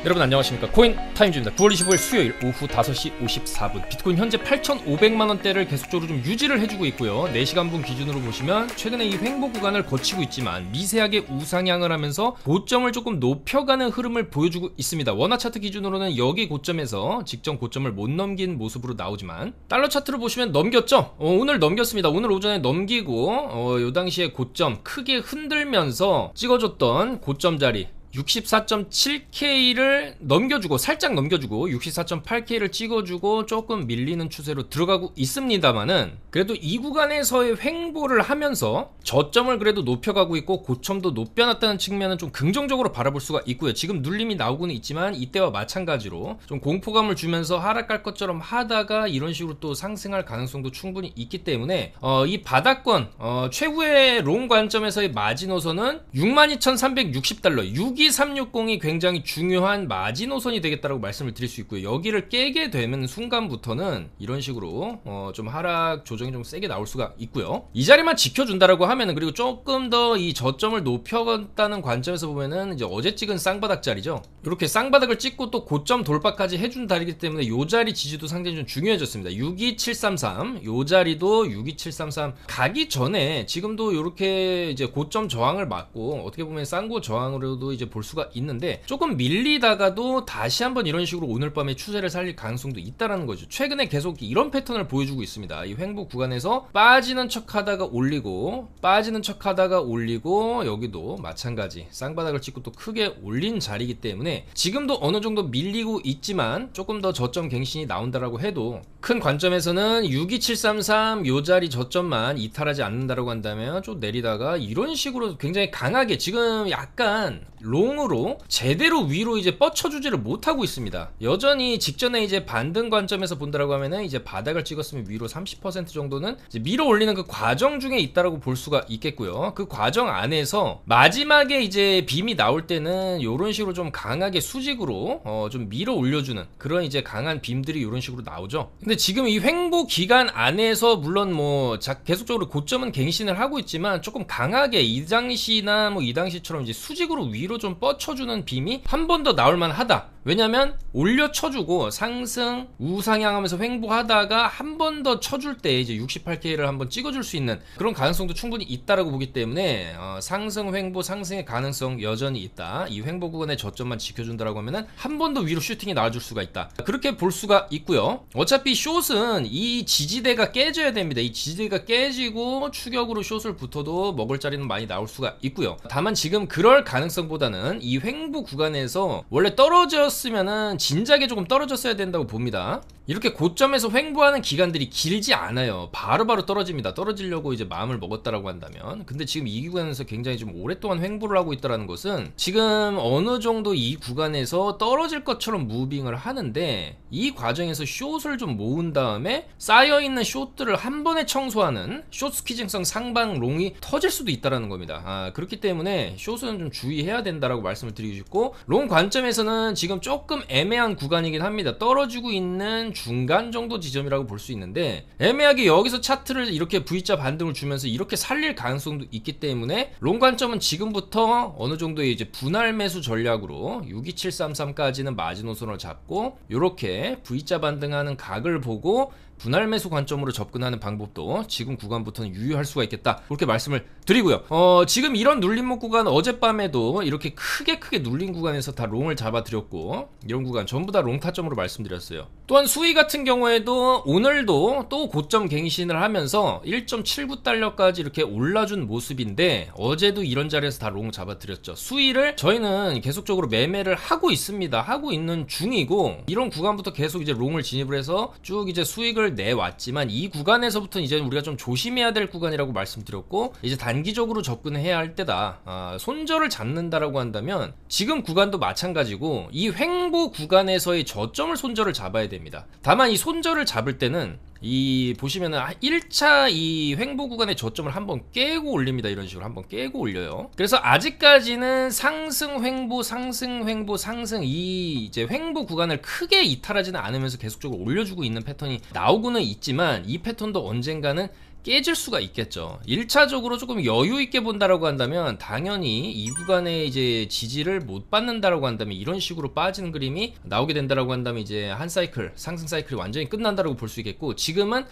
여러분 안녕하십니까. 코인 타임즈입니다. 9월 25일 수요일 오후 5시 54분 비트코인 현재 8,500만원대를 계속적으로 좀 유지를 해주고 있고요. 4시간분 기준으로 보시면 최근에 이 횡보 구간을 거치고 있지만 미세하게 우상향을 하면서 고점을 조금 높여가는 흐름을 보여주고 있습니다. 원화 차트 기준으로는 여기 고점에서 직전 고점을 못 넘긴 모습으로 나오지만 달러 차트를 보시면 넘겼죠. 오늘 넘겼습니다. 오늘 오전에 넘기고 요 당시에 고점 크게 흔들면서 찍어줬던 고점 자리 64.7K를 넘겨주고 살짝 넘겨주고 64.8K를 찍어주고 조금 밀리는 추세로 들어가고 있습니다만은 그래도 이 구간에서의 횡보를 하면서 저점을 그래도 높여가고 있고 고점도 높여놨다는 측면은 좀 긍정적으로 바라볼 수가 있고요. 지금 눌림이 나오고는 있지만 이때와 마찬가지로 좀 공포감을 주면서 하락할 것처럼 하다가 이런 식으로 또 상승할 가능성도 충분히 있기 때문에 이 바닥권 최후의 롱 관점에서의 마지노선은 62,360달러 62360이 굉장히 중요한 마지노선이 되겠다라고 말씀을 드릴 수 있고요. 여기를 깨게 되는 순간부터는 이런 식으로 좀 하락 조정이 좀 세게 나올 수가 있고요. 이 자리만 지켜준다라고 하면은 그리고 조금 더 이 저점을 높여갔다는 관점에서 보면은 이제 어제 찍은 쌍바닥 자리죠. 이렇게 쌍바닥을 찍고 또 고점 돌파까지 해준 자리이기 때문에 요 자리 지지도 상당히 좀 중요해졌습니다. 62733 요 자리도 62733 가기 전에 지금도 이렇게 이제 고점 저항을 맞고 어떻게 보면 쌍고 저항으로도 이제 볼 수가 있는데 조금 밀리다가도 다시 한번 이런 식으로 오늘 밤에 추세를 살릴 가능성도 있다라는 거죠. 최근에 계속 이런 패턴을 보여주고 있습니다. 이 횡보 구간에서 빠지는 척 하다가 올리고 빠지는 척 하다가 올리고 여기도 마찬가지 쌍바닥을 찍고 또 크게 올린 자리이기 때문에 지금도 어느 정도 밀리고 있지만 조금 더 저점 갱신이 나온다라고 해도 큰 관점에서는 62733 요 자리 저점만 이탈하지 않는다라고 한다면 좀 내리다가 이런 식으로 굉장히 강하게 지금 약간 롱으로 제대로 위로 이제 뻗쳐주지를 못하고 있습니다. 여전히 직전에 이제 반등 관점에서 본다라고 하면은 이제 바닥을 찍었으면 위로 30% 정도는 이제 밀어 올리는 그 과정 중에 있다라고 볼 수가 있겠고요. 그 과정 안에서 마지막에 이제 빔이 나올 때는 이런 식으로 좀 강하게 수직으로 좀 밀어 올려주는 그런 이제 강한 빔들이 이런 식으로 나오죠. 근데 지금 이 횡보 기간 안에서 물론 뭐 계속적으로 고점은 갱신을 하고 있지만 조금 강하게 이 당시나 뭐 이 당시처럼 이제 수직으로 위로 좀 뻗쳐주는 빔이 한 번 더 나올만 하다. 왜냐면 올려 쳐주고 상승 우상향하면서 횡보하다가 한 번 더 쳐줄 때 이제 68K를 한번 찍어줄 수 있는 그런 가능성도 충분히 있다라고 보기 때문에 상승 횡보 상승의 가능성 여전히 있다. 이 횡보 구간의 저점만 지켜준다라고 하면은 한 번 더 위로 슈팅이 나와줄 수가 있다. 그렇게 볼 수가 있고요. 어차피 숏은 이 지지대가 깨져야 됩니다. 이 지지대가 깨지고 추격으로 숏을 붙어도 먹을 자리는 많이 나올 수가 있고요. 다만 지금 그럴 가능성보다는 이 횡보 구간에서 원래 떨어졌으면은 진작에 조금 떨어졌어야 된다고 봅니다. 이렇게 고점에서 횡보하는 기간들이 길지 않아요. 바로바로 떨어집니다. 떨어지려고 이제 마음을 먹었다라고 한다면. 근데 지금 이 구간에서 굉장히 좀 오랫동안 횡보를 하고 있다라는 것은 지금 어느 정도 이 구간에서 떨어질 것처럼 무빙을 하는데 이 과정에서 숏을 좀 모은 다음에 쌓여있는 숏들을 한 번에 청소하는 숏 스퀴징성 상방 롱이 터질 수도 있다라는 겁니다. 그렇기 때문에 숏은 좀 주의해야 된다라고 말씀을 드리고 싶고 롱 관점에서는 지금 조금 애매한 구간이긴 합니다. 떨어지고 있는 중간 정도 지점이라고 볼 수 있는데 애매하게 여기서 차트를 이렇게 V자 반등을 주면서 이렇게 살릴 가능성도 있기 때문에 롱 관점은 지금부터 어느 정도의 이제 분할 매수 전략으로 62733까지는 마지노선을 잡고 이렇게 V자 반등하는 각을 보고 분할 매수 관점으로 접근하는 방법도 지금 구간부터는 유효할 수가 있겠다. 그렇게 말씀을 드리고요. 지금 이런 눌림목 구간 어젯밤에도 이렇게 크게 눌린 구간에서 다 롱을 잡아드렸고 이런 구간 전부 다 롱 타점으로 말씀드렸어요. 또한 수위 같은 경우에도 오늘도 또 고점 갱신을 하면서 1.79달러까지 이렇게 올라준 모습인데 어제도 이런 자리에서 다 롱 잡아드렸죠. 수위를 저희는 계속적으로 매매를 하고 있습니다. 하고 있는 중이고 이런 구간부터 계속 이제 롱을 진입을 해서 쭉 이제 수익을 내왔지만 이 구간에서부터 이제 우리가 좀 조심해야 될 구간이라고 말씀드렸고 이제 단기적으로 접근해야 할 때다. 손절을 잡는다라고 한다면 지금 구간도 마찬가지고 이 횡보 구간에서의 저점을 손절을 잡아야 됩니다. 다만 이 손절을 잡을 때는 이 보시면은 1차 이 횡보 구간의 저점을 한번 깨고 올립니다. 이런 식으로 한번 깨고 올려요. 그래서 아직까지는 상승 횡보 상승 횡보 상승 이 이제 횡보 구간을 크게 이탈하지는 않으면서 계속적으로 올려주고 있는 패턴이 나오고는 있지만 이 패턴도 언젠가는 깨질 수가 있겠죠. 1차적으로 조금 여유 있게 본다라고 한다면 당연히 이 구간에 이제 지지를 못 받는다라고 한다면 이런 식으로 빠지는 그림이 나오게 된다라고 한다면 이제 한 사이클, 상승 사이클이 완전히 끝난다라고 볼 수 있겠고, 지금은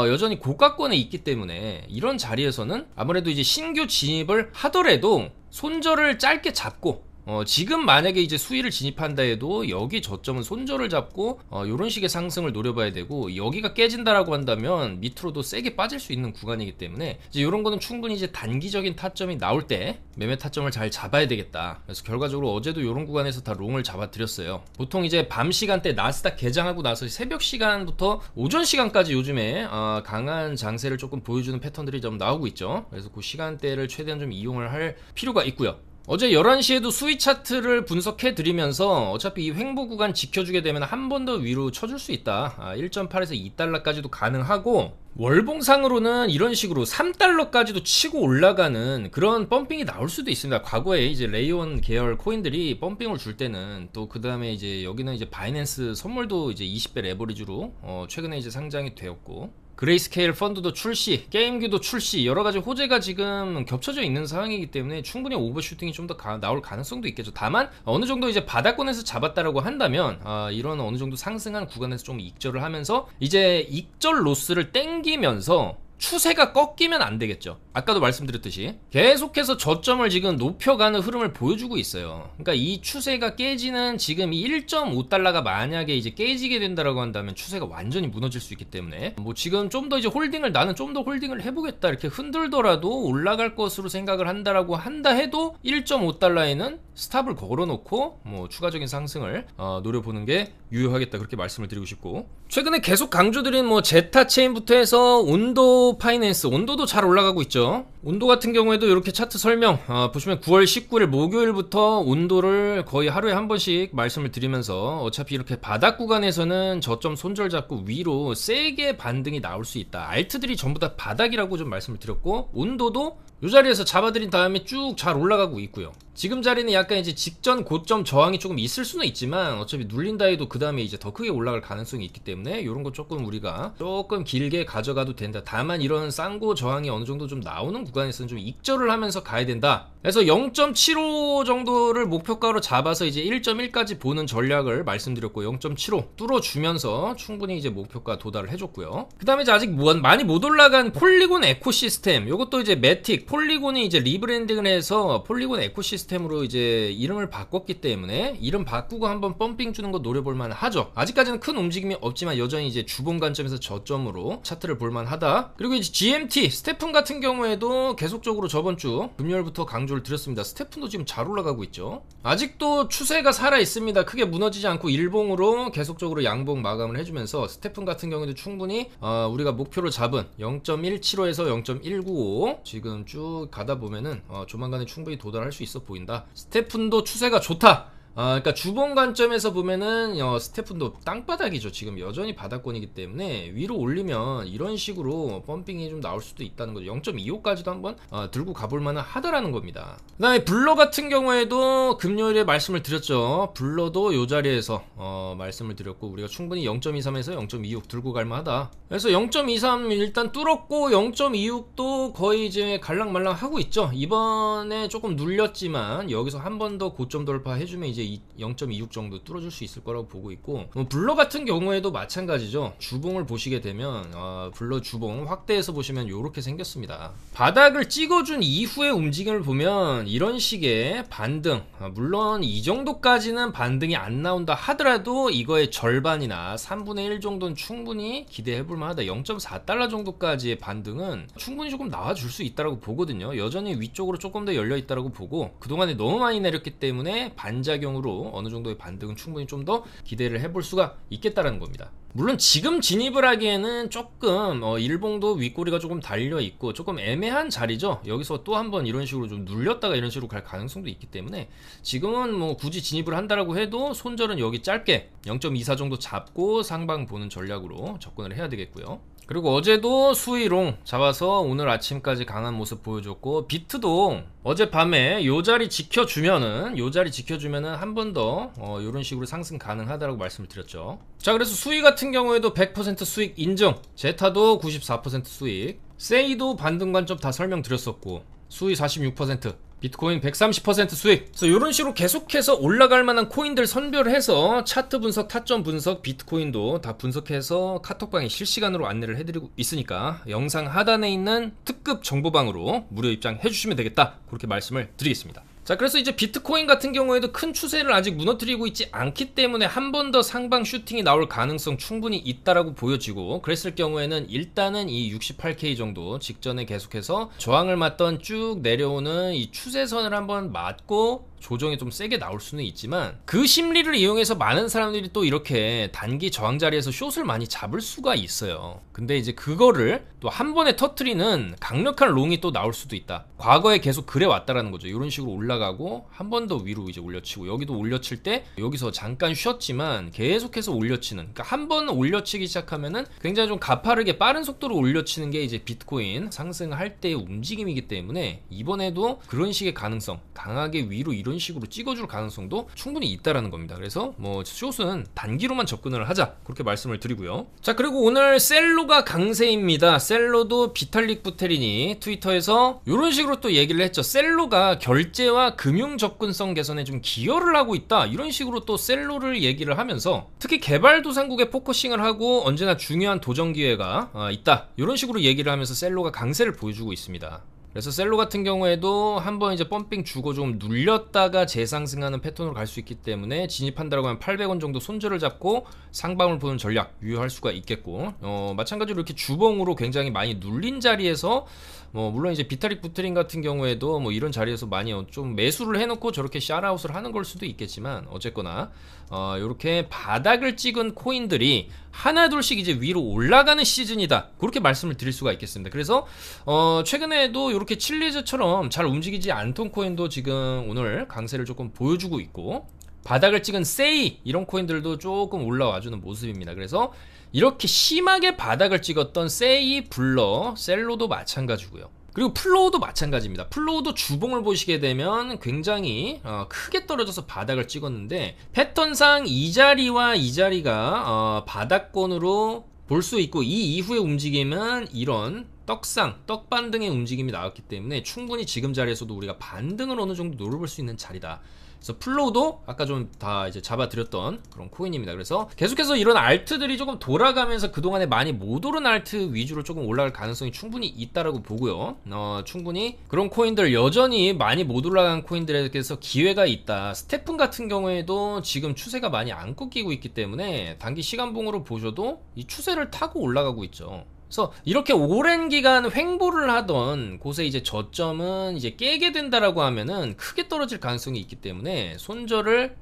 여전히 고가권에 있기 때문에 이런 자리에서는 아무래도 이제 신규 진입을 하더라도 손절을 짧게 잡고, 지금 만약에 이제 수위를 진입한다 해도 여기 저점은 손절을 잡고 요런 식의 상승을 노려봐야 되고, 여기가 깨진다라고 한다면 밑으로도 세게 빠질 수 있는 구간이기 때문에 이제 요런 거는 충분히 이제 단기적인 타점이 나올 때 매매 타점을 잘 잡아야 되겠다. 그래서 결과적으로 어제도 요런 구간에서 다 롱을 잡아 드렸어요. 보통 이제 밤 시간대 나스닥 개장하고 나서 새벽 시간부터 오전 시간까지 요즘에 강한 장세를 조금 보여주는 패턴들이 좀 나오고 있죠. 그래서 그 시간대를 최대한 좀 이용을 할 필요가 있고요. 어제 11시에도 수위 차트를 분석해 드리면서 어차피 이 횡보 구간 지켜주게 되면 한 번 더 위로 쳐줄 수 있다. 1.8에서 2달러까지도 가능하고, 월봉상으로는 이런 식으로 3달러까지도 치고 올라가는 그런 펌핑이 나올 수도 있습니다. 과거에 이제 레이온 계열 코인들이 펌핑을 줄 때는, 또 그 다음에 이제 여기는 이제 바이낸스 선물도 이제 20배 레버리지로 최근에 이제 상장이 되었고, 그레이스케일 펀드도 출시, 게임기도 출시, 여러가지 호재가 지금 겹쳐져 있는 상황이기 때문에 충분히 오버슈팅이 좀 더 나올 가능성도 있겠죠. 다만 어느 정도 이제 바닥권에서 잡았다라고 한다면 이런 어느 정도 상승한 구간에서 좀 익절을 하면서 이제 익절 로스를 땡기면서 추세가 꺾이면 안 되겠죠. 아까도 말씀드렸듯이 계속해서 저점을 지금 높여가는 흐름을 보여주고 있어요. 그러니까 이 추세가 깨지는 지금 이 1.5달러가 만약에 이제 깨지게 된다라고 한다면 추세가 완전히 무너질 수 있기 때문에 뭐 지금 좀 더 이제 나는 좀 더 홀딩을 해보겠다 이렇게 흔들더라도 올라갈 것으로 생각을 한다라고 한다 해도 1.5달러에는 스탑을 걸어놓고 뭐 추가적인 상승을 노려보는 게 유효하겠다, 그렇게 말씀을 드리고 싶고, 최근에 계속 강조드린 뭐 제타 체인부터 해서 온도 파이낸스, 온도도 잘 올라가고 있죠. 온도 같은 경우에도 이렇게 차트 설명 보시면 9월 19일 목요일부터 온도를 거의 하루에 한 번씩 말씀을 드리면서 어차피 이렇게 바닥 구간에서는 저점 손절 잡고 위로 세게 반등이 나올 수 있다. 알트들이 전부 다 바닥이라고 좀 말씀을 드렸고, 온도도 이 자리에서 잡아드린 다음에 쭉 잘 올라가고 있고요. 지금 자리는 약간 이제 직전 고점 저항이 조금 있을 수는 있지만 어차피 눌린다 해도 그 다음에 이제 더 크게 올라갈 가능성이 있기 때문에 이런 거 조금 우리가 조금 길게 가져가도 된다. 다만 이런 쌍고 저항이 어느 정도 좀 나오는 구간에서는 좀 익절을 하면서 가야 된다. 그래서 0.75 정도를 목표가로 잡아서 이제 1.1까지 보는 전략을 말씀드렸고, 0.75 뚫어주면서 충분히 이제 목표가 도달을 해줬고요. 그 다음에 이제 아직 많이 못 올라간 폴리곤 에코시스템, 요것도 이제 매틱, 폴리곤이 이제 리브랜딩을 해서 폴리곤 에코시스템으로 이제 이름을 바꿨기 때문에 이름 바꾸고 한번 펌핑 주는 거 노려볼만 하죠. 아직까지는 큰 움직임이 없지만 여전히 이제 주봉 관점에서 저점으로 차트를 볼만 하다. 그리고 이제 GMT, 스테픈 같은 경우에도 계속적으로 저번 주 금요일부터 강조를 드렸습니다. 스테픈도 지금 잘 올라가고 있죠. 아직도 추세가 살아 있습니다. 크게 무너지지 않고 일봉으로 계속적으로 양봉 마감을 해주면서 스테픈 같은 경우에도 충분히 우리가 목표로 잡은 0.175에서 0.195 지금 쭉 가다 보면은 조만간에 충분히 도달할 수 있어 보인다. 스테픈도 추세가 좋다. 그러니까 주봉 관점에서 보면은 스테픈도 땅바닥이죠. 지금 여전히 바닥권이기 때문에 위로 올리면 이런 식으로 펌핑이 좀 나올 수도 있다는 거죠. 0.25까지도 한번 들고 가볼 만은 하다라는 겁니다. 그 다음에 블러 같은 경우에도 금요일에 말씀을 드렸죠. 블러도 이 자리에서 말씀을 드렸고, 우리가 충분히 0.23에서 0.26 들고 갈 만하다. 그래서 0.23 일단 뚫었고 0.26도 거의 이제 갈랑말랑 하고 있죠. 이번에 조금 눌렸지만 여기서 한 번 더 고점 돌파해주면 이제 0.26 정도 뚫어줄 수 있을 거라고 보고 있고, 블러 같은 경우에도 마찬가지죠. 주봉을 보시게 되면 블러 주봉 확대해서 보시면 이렇게 생겼습니다. 바닥을 찍어준 이후의 움직임을 보면 이런 식의 반등, 물론 이 정도까지는 반등이 안 나온다 하더라도 이거의 절반이나 3분의 1 정도는 충분히 기대해볼 만하다. 0.4달러 정도까지의 반등은 충분히 조금 나와줄 수 있다고 보거든요. 여전히 위쪽으로 조금 더 열려있다고 보고, 그동안에 너무 많이 내렸기 때문에 반작용으로 어느 정도의 반등은 충분히 좀 더 기대를 해볼 수가 있겠다라는 겁니다. 물론 지금 진입을 하기에는 조금 일봉도 윗꼬리가 조금 달려있고 조금 애매한 자리죠. 여기서 또 한번 이런 식으로 좀 눌렸다가 이런 식으로 갈 가능성도 있기 때문에 지금은 뭐 굳이 진입을 한다라고 해도 손절은 여기 짧게 0.24 정도 잡고 상방 보는 전략으로 접근을 해야 되겠고요. 그리고 어제도 수위롱 잡아서 오늘 아침까지 강한 모습 보여줬고, 비트도 어젯밤에 요 자리 지켜주면은 한 번 더 요런 식으로 상승 가능하다라고 말씀을 드렸죠. 자, 그래서 수위 같은 경우에도 100% 수익 인증, 제타도 94% 수익, 세이도 반등 관점 다 설명드렸었고, 수익 46%, 비트코인 130% 수익. 그래서 이런 식으로 계속해서 올라갈 만한 코인들 선별해서 차트 분석, 타점 분석, 비트코인도 다 분석해서 카톡방에 실시간으로 안내를 해드리고 있으니까 영상 하단에 있는 특급 정보방으로 무료 입장해 주시면 되겠다, 그렇게 말씀을 드리겠습니다. 자, 그래서 이제 비트코인 같은 경우에도 큰 추세를 아직 무너뜨리고 있지 않기 때문에 한 번 더 상방 슈팅이 나올 가능성 충분히 있다라고 보여지고, 그랬을 경우에는 일단은 이 68K 정도 직전에 계속해서 저항을 맞던 쭉 내려오는 이 추세선을 한번 맞고 조정이 좀 세게 나올 수는 있지만, 그 심리를 이용해서 많은 사람들이 또 이렇게 단기 저항 자리에서 숏을 많이 잡을 수가 있어요. 근데 이제 그거를 또 한 번에 터트리는 강력한 롱이 또 나올 수도 있다. 과거에 계속 그래 왔다라는 거죠. 이런 식으로 올라가고 한 번 더 위로 이제 올려치고, 여기도 올려칠 때 여기서 잠깐 쉬었지만 계속해서 올려치는, 그러니까 한 번 올려치기 시작하면은 굉장히 좀 가파르게 빠른 속도로 올려치는 게 이제 비트코인 상승할 때의 움직임이기 때문에, 이번에도 그런 식의 가능성, 강하게 위로 이런 식으로 찍어줄 가능성도 충분히 있다라는 겁니다. 그래서 뭐 숏은 단기로만 접근을 하자, 그렇게 말씀을 드리고요. 자, 그리고 오늘 셀로가 강세입니다. 셀로도 비탈릭 부테린이 트위터에서 이런 식으로 또 얘기를 했죠. 셀로가 결제와 금융 접근성 개선에 좀 기여를 하고 있다, 이런 식으로 또 셀로를 얘기를 하면서, 특히 개발도상국에 포커싱을 하고 언제나 중요한 도전 기회가 있다, 이런 식으로 얘기를 하면서 셀로가 강세를 보여주고 있습니다. 그래서 셀로 같은 경우에도 한번 이제 펌핑 주고 좀 눌렸다가 재상승하는 패턴으로 갈 수 있기 때문에, 진입한다고 하면 800원 정도 손절을 잡고 상방을 보는 전략 유효할 수가 있겠고, 마찬가지로 이렇게 주봉으로 굉장히 많이 눌린 자리에서 물론 이제 비타릭 부트린 같은 경우에도 뭐 이런 자리에서 많이 좀 매수를 해놓고 저렇게 샷아웃을 하는 걸 수도 있겠지만, 어쨌거나 이렇게 바닥을 찍은 코인들이 하나 둘씩 이제 위로 올라가는 시즌이다, 그렇게 말씀을 드릴 수가 있겠습니다. 그래서 최근에도 이렇게 칠리즈처럼 잘 움직이지 않던 코인도 지금 오늘 강세를 조금 보여주고 있고, 바닥을 찍은 세이 이런 코인들도 조금 올라와주는 모습입니다. 그래서 이렇게 심하게 바닥을 찍었던 세이, 블러, 셀로도 마찬가지고요. 그리고 플로우도 마찬가지입니다. 플로우도 주봉을 보시게 되면 굉장히 크게 떨어져서 바닥을 찍었는데, 패턴상 이 자리와 이 자리가 바닥권으로 볼 수 있고, 이 이후의 움직임은 이런 떡 반등의 움직임이 나왔기 때문에 충분히 지금 자리에서도 우리가 반등을 어느 정도 노려볼 수 있는 자리다. 그래서 플로우도 아까 좀 다 이제 잡아드렸던 그런 코인입니다. 그래서 계속해서 이런 알트들이 조금 돌아가면서 그동안에 많이 못 오른 알트 위주로 조금 올라갈 가능성이 충분히 있다라고 보고요. 충분히 그런 코인들, 여전히 많이 못 올라간 코인들에 대해서 기회가 있다. 스태픈 같은 경우에도 지금 추세가 많이 안 꺾이고 있기 때문에 단기 시간봉으로 보셔도 이 추세를 타고 올라가고 있죠. 그래서 이렇게 오랜 기간 횡보를 하던 곳에 이제 저점은 이제 깨게 된다라고 하면은 크게 떨어질 가능성이 있기 때문에, 손절을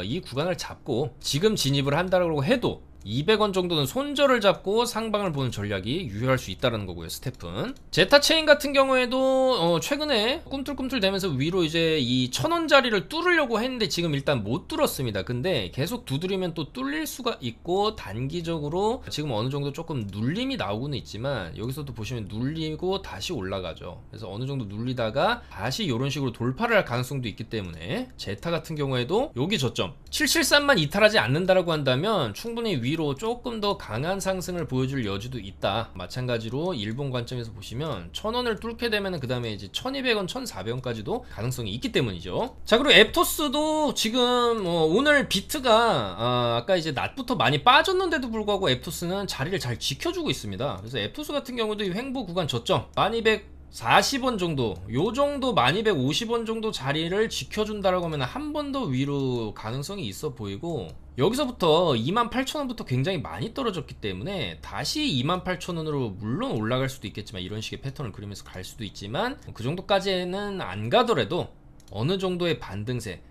이 구간을 잡고 지금 진입을 한다고 해도 200원 정도는 손절을 잡고 상방을 보는 전략이 유효할 수 있다는 거고요. 스태픈 제타체인 같은 경우에도 최근에 꿈틀꿈틀대면서 위로 이제 이 1000원 자리를 뚫으려고 했는데 지금 일단 못 뚫었습니다. 근데 계속 두드리면 또 뚫릴 수가 있고, 단기적으로 지금 어느 정도 조금 눌림이 나오고는 있지만, 여기서도 보시면 눌리고 다시 올라가죠. 그래서 어느 정도 눌리다가 다시 이런 식으로 돌파를 할 가능성도 있기 때문에, 제타 같은 경우에도 여기 저점 773만 이탈하지 않는다라고 한다면 충분히 위로 조금 더 강한 상승을 보여줄 여지도 있다. 마찬가지로 일본 관점에서 보시면 1000원을 뚫게 되면 그 다음에 이제 1200원, 1400원까지도 가능성이 있기 때문이죠. 자, 그리고 앱토스도 지금 오늘 비트가 아까 이제 낮부터 많이 빠졌는데도 불구하고 앱토스는 자리를 잘 지켜주고 있습니다. 그래서 앱토스 같은 경우도 이 횡보 구간 저점 1240원 정도, 요 정도 1250원 정도 자리를 지켜준다라고 하면 한 번 더 위로 가능성이 있어 보이고, 여기서부터 28,000원부터 굉장히 많이 떨어졌기 때문에 다시 28,000원으로 물론 올라갈 수도 있겠지만, 이런 식의 패턴을 그리면서 갈 수도 있지만, 그 정도까지는 안 가더라도 어느 정도의 반등세,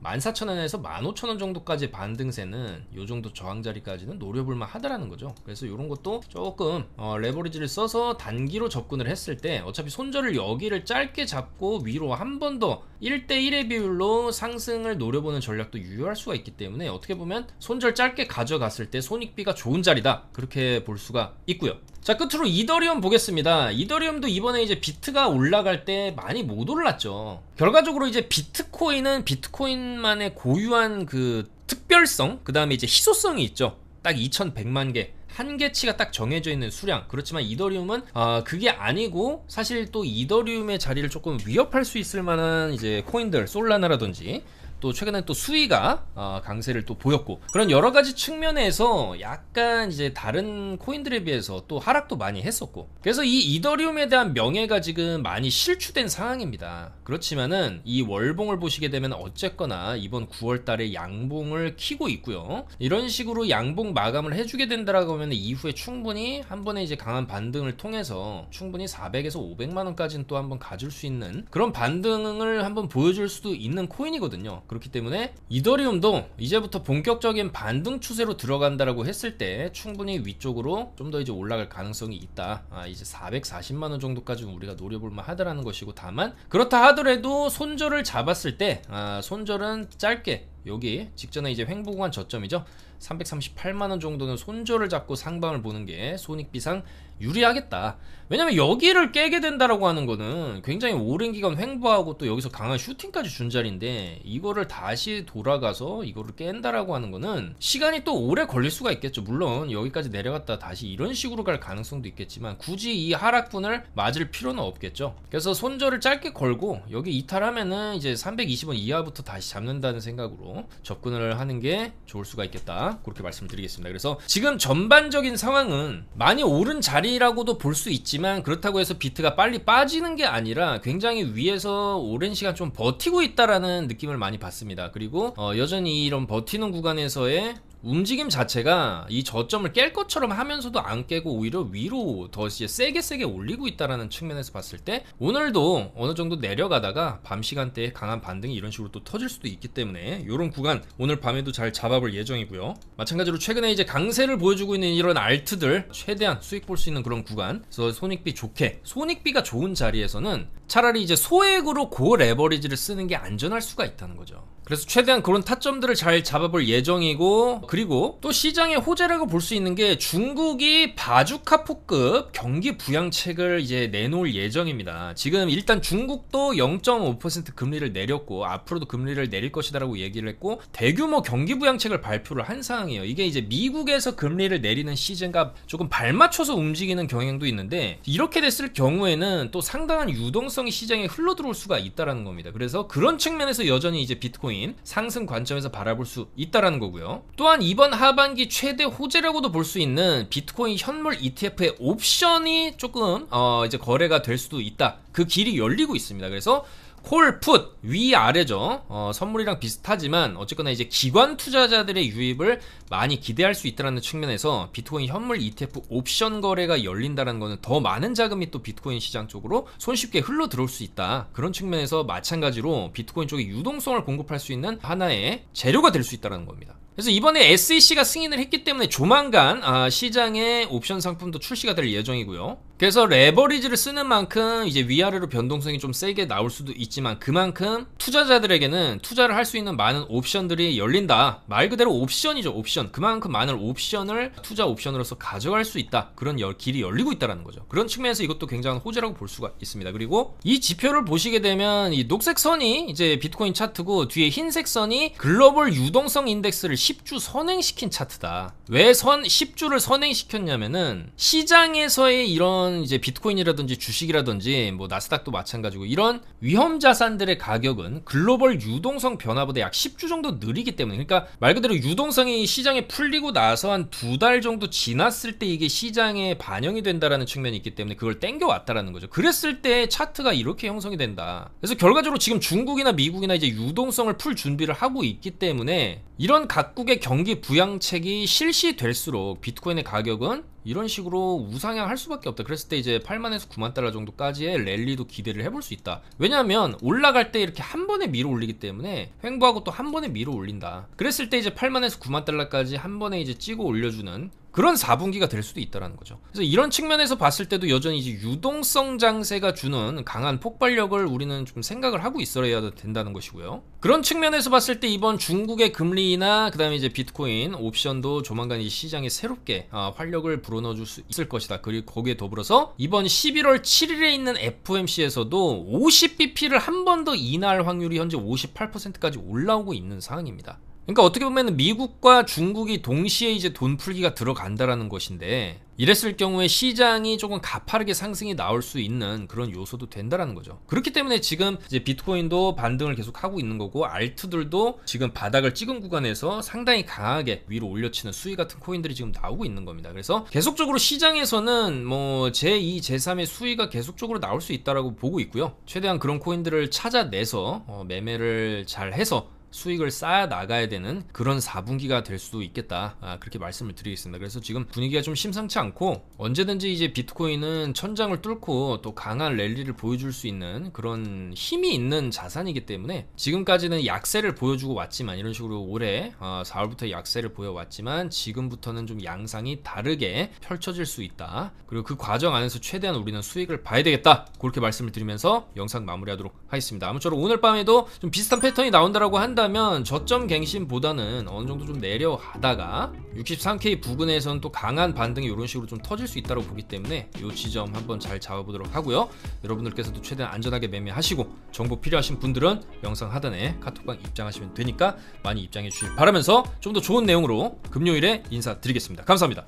14,000원에서 15,000원 정도까지 반등세는 요 정도 저항 자리까지는 노려볼만 하다라는 거죠. 그래서 이런 것도 조금 레버리지를 써서 단기로 접근을 했을 때, 어차피 손절을 여기를 짧게 잡고 위로 한 번 더 1대1의 비율로 상승을 노려보는 전략도 유효할 수가 있기 때문에, 어떻게 보면 손절 짧게 가져갔을 때 손익비가 좋은 자리다, 그렇게 볼 수가 있고요. 자, 끝으로 이더리움 보겠습니다. 이더리움도 이번에 이제 비트가 올라갈 때 많이 못 올랐죠. 결과적으로 이제 비트코인은 비트코인만의 고유한 그 특별성, 그 다음에 이제 희소성이 있죠. 딱 2100만 개 한계치가 딱 정해져 있는 수량. 그렇지만 이더리움은 그게 아니고 사실 또 이더리움의 자리를 조금 위협할 수 있을 만한 이제 코인들, 솔라나라든지 또 최근에 또 수위가 강세를 또 보였고, 그런 여러 가지 측면에서 약간 이제 다른 코인들에 비해서 또 하락도 많이 했었고, 그래서 이 이더리움에 대한 명예가 지금 많이 실추된 상황입니다. 그렇지만은 이 월봉을 보시게 되면 어쨌거나 이번 9월 달에 양봉을 키고 있고요. 이런 식으로 양봉 마감을 해주게 된다라고 하면 이후에 충분히 한 번에 이제 강한 반등을 통해서 충분히 400에서 500만 원까지는 또 한번 가줄 수 있는 그런 반등을 한번 보여줄 수도 있는 코인이거든요. 그렇기 때문에 이더리움도 이제부터 본격적인 반등 추세로 들어간다라고 했을 때 충분히 위쪽으로 좀 더 이제 올라갈 가능성이 있다. 이제 440만 원 정도까지 우리가 노려볼만 하다라는 것이고, 다만 그렇다 하더라도 손절을 잡았을 때 손절은 짧게 여기 직전에 이제 횡보 구간 저점이죠. 338만 원 정도는 손절을 잡고 상방을 보는 게 손익비상 유리하겠다. 왜냐면 여기를 깨게 된다라고 하는 거는 굉장히 오랜 기간 횡보하고 또 여기서 강한 슈팅까지 준 자리인데, 이거를 다시 돌아가서 이거를 깬다라고 하는 거는 시간이 또 오래 걸릴 수가 있겠죠. 물론 여기까지 내려갔다 다시 이런 식으로 갈 가능성도 있겠지만 굳이 이 하락분을 맞을 필요는 없겠죠. 그래서 손절을 짧게 걸고 여기 이탈하면은 이제 320원 이하부터 다시 잡는다는 생각으로 접근을 하는 게 좋을 수가 있겠다. 그렇게 말씀드리겠습니다. 그래서 지금 전반적인 상황은 많이 오른 자리라고도 볼 수 있지만, 그렇다고 해서 비트가 빨리 빠지는 게 아니라 굉장히 위에서 오랜 시간 좀 버티고 있다라는 느낌을 많이 받습니다. 그리고 여전히 이런 버티는 구간에서의 움직임 자체가 이 저점을 깰 것처럼 하면서도 안 깨고 오히려 위로 더 이제 세게 올리고 있다라는 측면에서 봤을 때 오늘도 어느 정도 내려가다가 밤 시간대에 강한 반등이 이런 식으로 또 터질 수도 있기 때문에 이런 구간 오늘 밤에도 잘 잡아볼 예정이고요. 마찬가지로 최근에 이제 강세를 보여주고 있는 이런 알트들 최대한 수익 볼 수 있는 그런 구간, 그래서 손익비 좋게, 손익비가 좋은 자리에서는 차라리 이제 소액으로 고 레버리지를 쓰는 게 안전할 수가 있다는 거죠. 그래서 최대한 그런 타점들을 잘 잡아볼 예정이고, 그리고 또 시장의 호재라고 볼 수 있는 게 중국이 바주카포급 경기 부양책을 이제 내놓을 예정입니다. 지금 일단 중국도 0.5% 금리를 내렸고 앞으로도 금리를 내릴 것이다라고 얘기를 했고 대규모 경기 부양책을 발표를 한 상황이에요. 이게 이제 미국에서 금리를 내리는 시즌과 조금 발맞춰서 움직이는 경향도 있는데, 이렇게 됐을 경우에는 또 상당한 유동성이 시장에 흘러들어올 수가 있다라는 겁니다. 그래서 그런 측면에서 여전히 이제 비트코인 상승 관점에서 바라볼 수 있다라는 거고요. 또한 이번 하반기 최대 호재라고도 볼 수 있는 비트코인 현물 ETF의 옵션이 조금 이제 거래가 될 수도 있다. 그 길이 열리고 있습니다. 그래서 콜, 풋, 위아래죠. 선물이랑 비슷하지만 어쨌거나 이제 기관 투자자들의 유입을 많이 기대할 수 있다는 측면에서 비트코인 현물 ETF 옵션 거래가 열린다는 거는 더 많은 자금이 또 비트코인 시장 쪽으로 손쉽게 흘러 들어올 수 있다. 그런 측면에서 마찬가지로 비트코인 쪽에 유동성을 공급할 수 있는 하나의 재료가 될 수 있다는 겁니다. 그래서 이번에 SEC가 승인을 했기 때문에 조만간 시장에 옵션 상품도 출시가 될 예정이고요. 그래서 레버리지를 쓰는 만큼 이제 위아래로 변동성이 좀 세게 나올 수도 있지만, 그만큼 투자자들에게는 투자를 할 수 있는 많은 옵션들이 열린다. 말 그대로 옵션이죠. 옵션. 그만큼 많은 옵션을 투자 옵션으로서 가져갈 수 있다. 그런 길이 열리고 있다는 거죠. 그런 측면에서 이것도 굉장한 호재라고 볼 수가 있습니다. 그리고 이 지표를 보시게 되면 이 녹색 선이 이제 비트코인 차트고 뒤에 흰색 선이 글로벌 유동성 인덱스를 10주 선행시킨 차트다. 왜 10주를 선행시켰냐면은 시장에서의 이런 이제 비트코인이라든지 주식이라든지 뭐 나스닥도 마찬가지고 이런 위험 자산들의 가격은 글로벌 유동성 변화보다 약 10주 정도 느리기 때문에, 그러니까 말 그대로 유동성이 시장에 풀리고 나서 한 2달 정도 지났을 때 이게 시장에 반영이 된다라는 측면이 있기 때문에 그걸 땡겨왔다라는 거죠. 그랬을 때 차트가 이렇게 형성이 된다. 그래서 결과적으로 지금 중국이나 미국이나 이제 유동성을 풀 준비를 하고 있기 때문에 이런 각국의 경기 부양책이 실시될수록 비트코인의 가격은 이런 식으로 우상향할 수밖에 없다. 그랬을 때 이제 8만에서 9만 달러 정도까지의 랠리도 기대를 해볼 수 있다. 왜냐하면 올라갈 때 이렇게 한 번에 밀어 올리기 때문에 횡보하고 또 한 번에 밀어 올린다. 그랬을 때 이제 8만에서 9만 달러까지 한 번에 이제 찍어 올려주는 그런 4분기가 될 수도 있다는 거죠. 그래서 이런 측면에서 봤을 때도 여전히 이제 유동성 장세가 주는 강한 폭발력을 우리는 좀 생각을 하고 있어야 된다는 것이고요. 그런 측면에서 봤을 때 이번 중국의 금리나 그다음에 이제 비트코인 옵션도 조만간 이 시장에 새롭게 활력을 불어넣어줄 수 있을 것이다. 그리고 거기에 더불어서 이번 11월 7일에 있는 FOMC에서도 50bp를 한 번 더 인하할 확률이 현재 58%까지 올라오고 있는 상황입니다. 그러니까 어떻게 보면 미국과 중국이 동시에 이제 돈 풀기가 들어간다라는 것인데, 이랬을 경우에 시장이 조금 가파르게 상승이 나올 수 있는 그런 요소도 된다라는 거죠. 그렇기 때문에 지금 이제 비트코인도 반등을 계속 하고 있는 거고, 알트들도 지금 바닥을 찍은 구간에서 상당히 강하게 위로 올려치는 수위 같은 코인들이 지금 나오고 있는 겁니다. 그래서 계속적으로 시장에서는 뭐 제2, 제3의 수위가 계속적으로 나올 수 있다라고 보고 있고요. 최대한 그런 코인들을 찾아내서 매매를 잘 해서 수익을 쌓아 나가야 되는 그런 4분기가 될 수도 있겠다, 그렇게 말씀을 드리겠습니다. 그래서 지금 분위기가 좀 심상치 않고, 언제든지 이제 비트코인은 천장을 뚫고 또 강한 랠리를 보여줄 수 있는 그런 힘이 있는 자산이기 때문에, 지금까지는 약세를 보여주고 왔지만, 이런 식으로 올해 4월부터 약세를 보여왔지만 지금부터는 좀 양상이 다르게 펼쳐질 수 있다. 그리고 그 과정 안에서 최대한 우리는 수익을 봐야 되겠다, 그렇게 말씀을 드리면서 영상 마무리하도록 하겠습니다. 아무쪼록 오늘 밤에도 좀 비슷한 패턴이 나온다라고 한다면 저점 갱신보다는 어느 정도 좀 내려가다가 63K 부근에서는 또 강한 반등이 이런 식으로 좀 터질 수 있다고 보기 때문에 이 지점 한번 잘 잡아보도록 하고요. 여러분들께서도 최대한 안전하게 매매하시고, 정보 필요하신 분들은 영상 하단에 카톡방 입장하시면 되니까 많이 입장해 주실 바라면서 좀 더 좋은 내용으로 금요일에 인사드리겠습니다. 감사합니다.